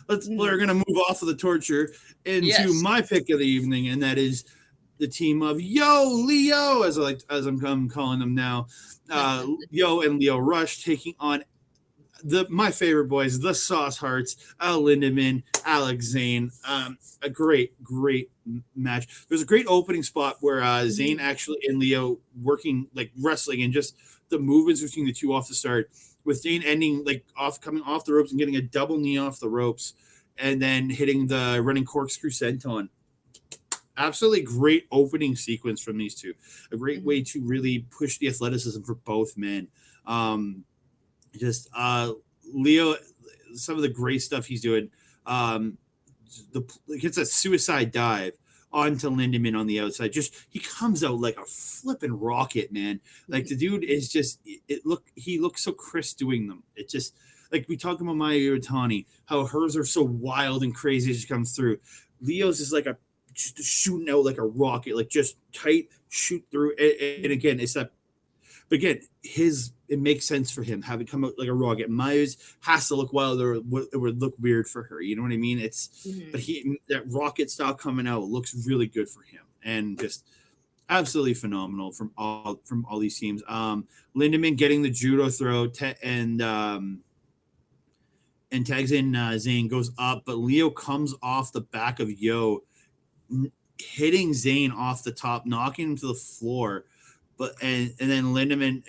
we're gonna move off of the torture into my pick of the evening, and that is the team of Leo, as I'm calling them now. Yo and Leo Rush taking on my favorite boys, the Sauce Hearts, Lindaman, Alex Zayne. A great match. There's a great opening spot where Zayne actually and Leo working like wrestling, and just the movements between the two off the start, with Zayne ending like coming off the ropes and getting a double knee off the ropes, and then hitting the running corkscrew senton. Absolutely great opening sequence from these two. A great way to really push the athleticism for both men. Leo, some of the great stuff he's doing. Gets a suicide dive onto Lindaman on the outside. He comes out like a flipping rocket, man. Like the dude is he looks so crisp doing them. It just, like we talk about Maya Iwatani, how hers are so wild and crazy as she comes through. Leo's is like just shooting out like a rocket, like just tight, shoot through. And again, it's that. But again, it makes sense for him having come out like a rocket. Maya's has to look wild, or it would look weird for her. You know what I mean? But that rocket style coming out looks really good for him, and just absolutely phenomenal from all these teams. Lindaman getting the judo throw, and tags in Zayne, goes up, but Leo comes off the back of Yo, hitting Zayne off the top, knocking him to the floor. But and then Lindaman,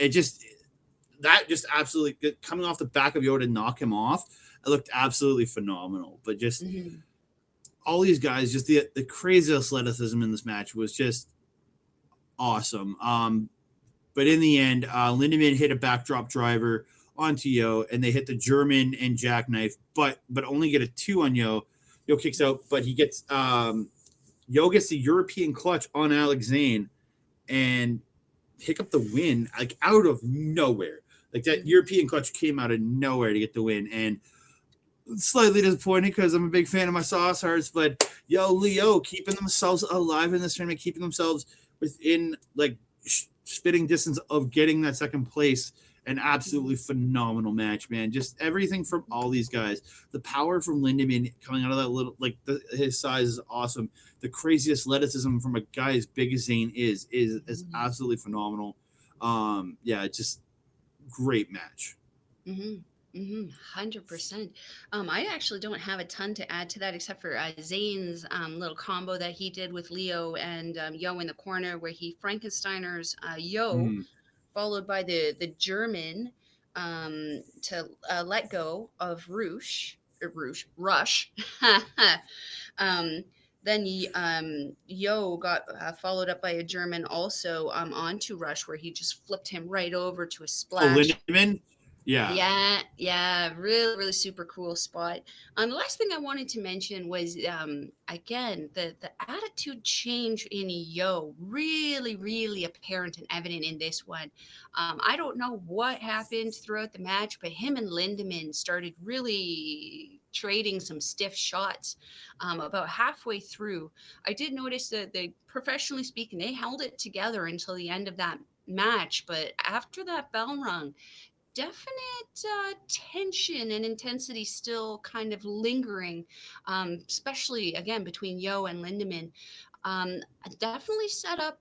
absolutely coming off the back of Yo to knock him off. It looked absolutely phenomenal. But just all these guys, just the crazy athleticism in this match was just awesome. But in the end, Lindaman hit a backdrop driver onto Yo, and they hit the German and jackknife, but only get a 2 on Yo. Yo kicks out, but he gets Yo gets the European clutch on Alex Zayne and pick up the win, like out of nowhere. Like that European clutch came out of nowhere to get the win, and slightly disappointing because I'm a big fan of my Sauce Hearts, but Leo keeping themselves alive in this tournament, keeping themselves within like spitting distance of getting that second place. An absolutely phenomenal match, man. Just everything from all these guys. The power from Lindaman coming out of that little, like his size is awesome. The crazy athleticism from a guy as big as Zayne is absolutely phenomenal. Just great match. 100%. I actually don't have a ton to add to that, except for Zayne's little combo that he did with Leo and Yo in the corner, where he Frankensteiners Yo, followed by the German to let go of Rush. Then Yo got followed up by a German also onto Rush, where he just flipped him right over to a splash. Lindaman? Yeah, really super cool spot. The last thing I wanted to mention was again the attitude change in Yo, really apparent and evident in this one. I don't know what happened throughout the match, but him and Lindaman started really trading some stiff shots about halfway through. I did notice that professionally speaking, they held it together until the end of that match, but after that bell rung, definite tension and intensity still kind of lingering, especially again between Yo and Lindaman. Definitely set up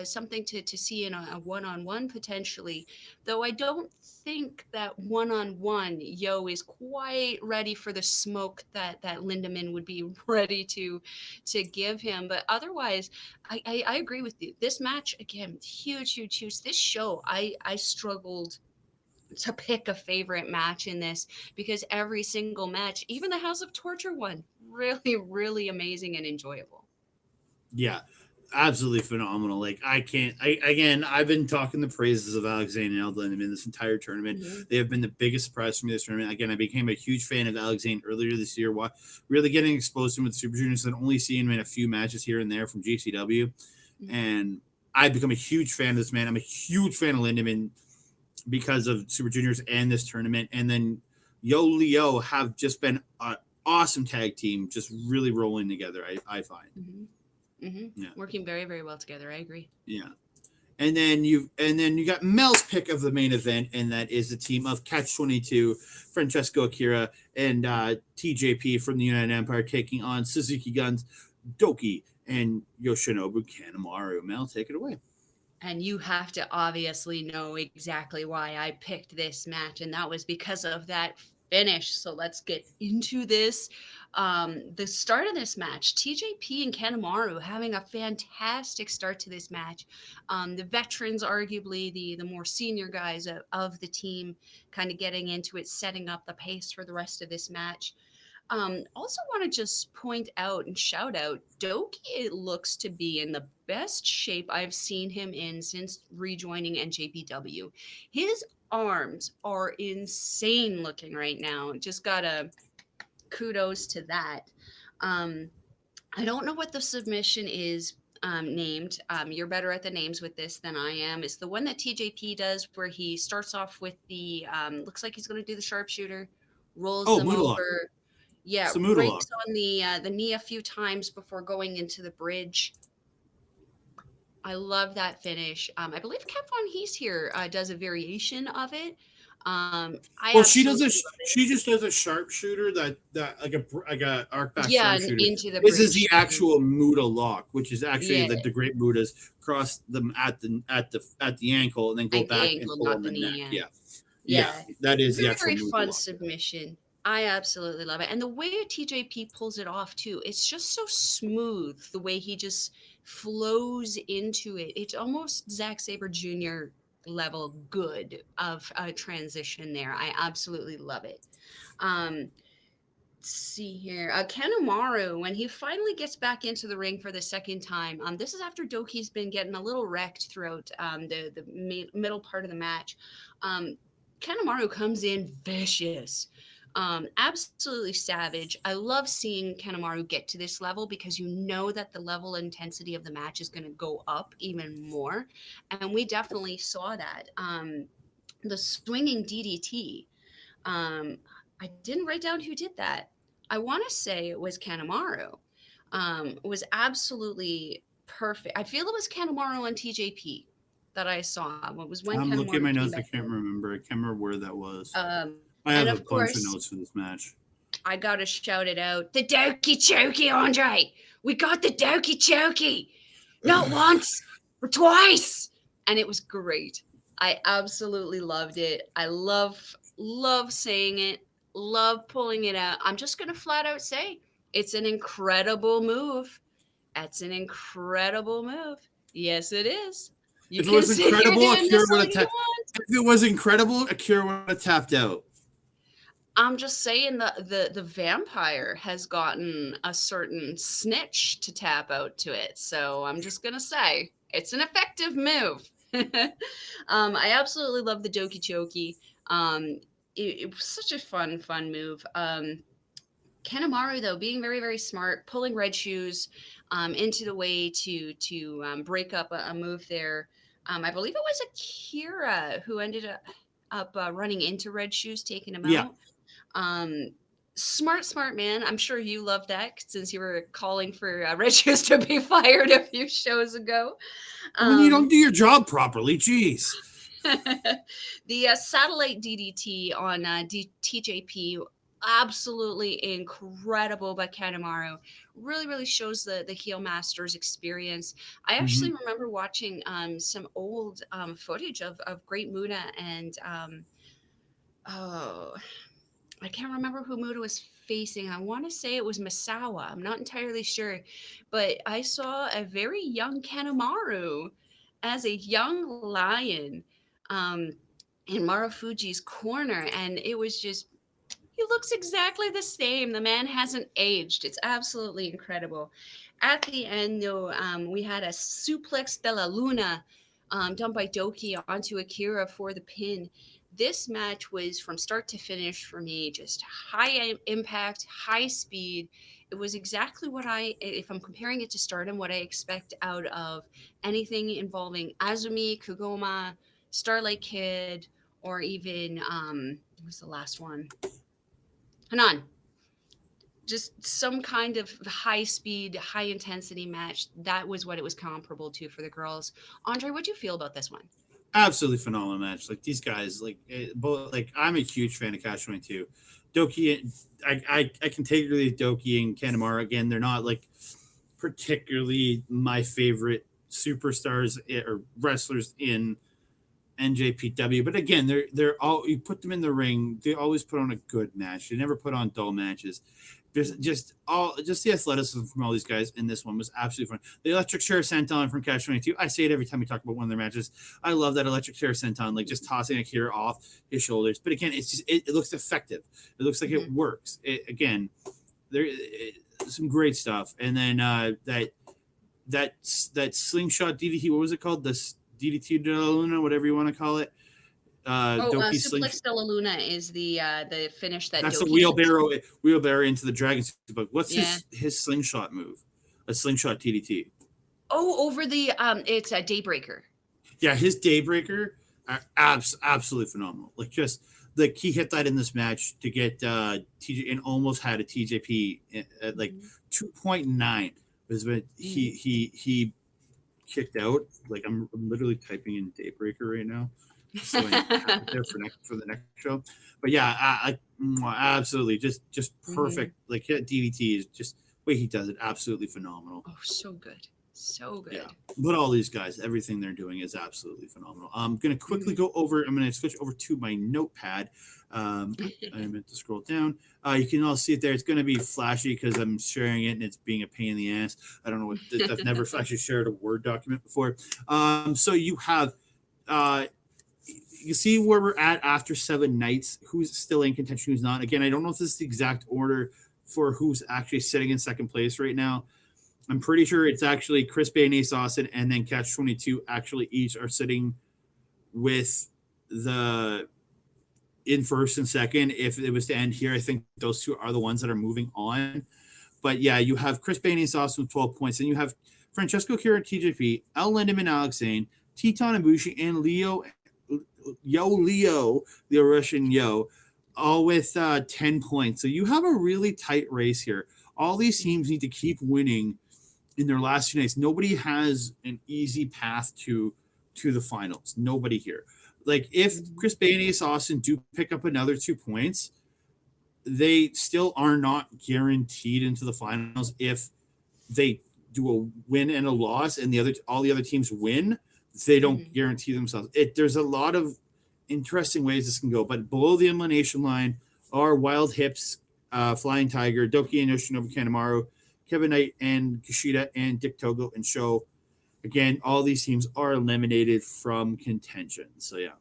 something to see in a one-on-one potentially, though I don't think that one-on-one Yo is quite ready for the smoke that Lindaman would be ready to give him. But otherwise, I agree with you. This match, again, huge. This show, I struggled to pick a favorite match in this, because every single match, even the House of Torture one, really amazing and enjoyable. Yeah, absolutely phenomenal. Like I've been talking the praises of Alex Zayne and Lindaman in this entire tournament. They have been the biggest surprise for me this tournament. Again, I became a huge fan of Alex Zayne earlier this year, really getting exposed to him with Super Juniors and only seeing him in a few matches here and there from GCW. And I've become a huge fan of this man. I'm a huge fan of Lindaman because of Super Juniors and this tournament. And then Leo have just been an awesome tag team, just really rolling together, I find. Yeah. Working very well together. I agree. Yeah. And then you got Mel's pick of the main event, and that is the team of Catch-22, Francesco, Akira, and TJP from the United Empire taking on Suzuki Guns, Douki, and Yoshinobu Kanemaru. Mel, take it away. And you have to obviously know exactly why I picked this match, and that was because of that finish. So let's get into this. The start of this match, TJP and Kanemaru having a fantastic start to this match. The veterans, arguably the more senior guys of the team, kind of getting into it, setting up the pace for the rest of this match. Also want to just point out and shout out Douki. It looks to be in the best shape I've seen him in since rejoining NJPW. His arms are insane looking right now. Just gotta kudos to that. I don't know what the submission is named. You're better at the names with this than I am. It's the one that TJP does where he starts off with the looks like he's going to do the sharpshooter, rolls them over. Yeah, breaks on the knee a few times before going into the bridge. I love that finish. I believe Kev Von Hees here does a variation of it. She just does a sharpshooter that like a arc back sharpshooter. Into the bridge. This is the actual Muda lock, which is actually the great Mudas cross them at the ankle and then go back and pull on the neck. Yeah, that is the actual very Muda fun lock. Submission. I absolutely love it. And the way TJP pulls it off too, it's just so smooth. The way he just flows into it. It's almost Zack Sabre Jr. level good of a transition there. I absolutely love it. Let's see here. Kanemaru, when he finally gets back into the ring for the second time, this is after Douki's been getting a little wrecked throughout the middle part of the match. Kanemaru comes in vicious. Absolutely savage. I love seeing Kanemaru get to this level because you know that the level of intensity of the match is going to go up even more. And we definitely saw that. The swinging DDT. I didn't write down who did that. I want to say it was Kanemaru. It was absolutely perfect. I feel it was Kanemaru on TJP that I saw. It was when I'm Kanemaru looking at my notes. I can't in. remember. I can't remember where that was. I have a bunch of notes for this match. I gotta shout it out. The Douki Chokey, Andre. We got the Douki Chokey. Not once, but twice. And it was great. I absolutely loved it. I love saying it. Love pulling it out. I'm just gonna flat out say it's an incredible move. That's an incredible move. Yes, it is. If it was incredible, Akira would have tapped out. I'm just saying the vampire has gotten a certain snitch to tap out to it. So I'm just going to say it's an effective move. I absolutely love the Douki Chokey. It was such a fun move. Kanemaru, though, being very, very smart, pulling red shoes into the way to break up a move there. I believe it was Akira who ended up running into red shoes, taking him out. Smart man. I'm sure you love that since you were calling for red shoes to be fired a few shows ago. When you don't do your job properly, jeez. The satellite DDT on TJP, absolutely incredible by Kanemaru. Really shows the heel master's experience. I actually remember watching some old footage of Great Muda and I can't remember who Muda was facing. I want to say it was Misawa. I'm not entirely sure. But I saw a very young Kanemaru as a young lion in Marufuji's corner. And it was just, he looks exactly the same. The man hasn't aged. It's absolutely incredible. At the end, though, we had a suplex de la Luna done by Douki onto Akira for the pin. This match was from start to finish for me, just high impact, high speed. It was exactly what if I'm comparing it to Stardom, what I expect out of anything involving Azumi, Kugoma, Starlight Kid, or even, what was the last one? Hanan. just some kind of high speed, high intensity match. That was what it was comparable to for the girls. Andre, what do you feel about this one? Absolutely phenomenal match. Like these guys, like both. Like I'm a huge fan of Catch 22. Douki, I can take really Douki and Kanemaru again. They're not like particularly my favorite superstars or wrestlers in NJPW, but again, they're all, you put them in the ring, they always put on a good match. They never put on dull matches. There's just the athleticism from all these guys in this one was absolutely fun. The electric chair senton from Catch 22. I say it every time we talk about one of their matches. I love that electric chair senton, like just tossing Akira off his shoulders. But again, it's just it looks effective. It looks like it works. Again, some great stuff. And then that slingshot DDT. What was it called? This DDT de la Luna, whatever you want to call it. Suplex de la Luna is the finish that that's Douki the wheelbarrow into the dragon. But what's his slingshot move? A slingshot TDT. Oh, over the it's a Daybreaker. Yeah, his Daybreaker are absolutely phenomenal. Like just like he hit that in this match to get TJ and almost had a TJP at like 2.9 was when he kicked out. Like I'm literally typing in Daybreaker right now. So there for the next show, but yeah, absolutely, just perfect. Like DDT is just the way he does it, absolutely phenomenal. Oh, so good, so good. Yeah, but all these guys, everything they're doing is absolutely phenomenal. I'm gonna quickly go over. I'm gonna switch over to my notepad. I meant to scroll down. You can all see it there. It's gonna be flashy because I'm sharing it and it's being a pain in the ass. I don't know what I've never actually shared a Word document before. So you have you see where we're at after 7 nights, who's still in contention, who's not. Again, I don't know if this is the exact order for who's actually sitting in second place right now. I'm pretty sure it's actually Chris Bay and Ace Austin, and then Catch 22 actually each are sitting with the in first and second. If it was to end here, I think those two are the ones that are moving on. But yeah, you have Chris Bay and Ace Austin with 12 points, and you have Francesco, Akira, TJP, L. Lindaman, Alex Zayne, Teton Ibushi, and Leo, the Russian Yo, all with 10 points. So you have a really tight race here. All these teams need to keep winning in their last 2 nights. Nobody has an easy path to the finals. Nobody here. Like if Chris Bay and Ace Austin do pick up another 2 points, they still are not guaranteed into the finals. If they do a win and a loss and all the other teams win, they don't guarantee themselves. There's a lot of interesting ways this can go, but below the elimination line are Wild Hips, Flying Tiger, Douki and Yoshinobu Kanemaru, Kevin Knight and Kushida, and Dick Togo and Sho. Again, all these teams are eliminated from contention. So yeah.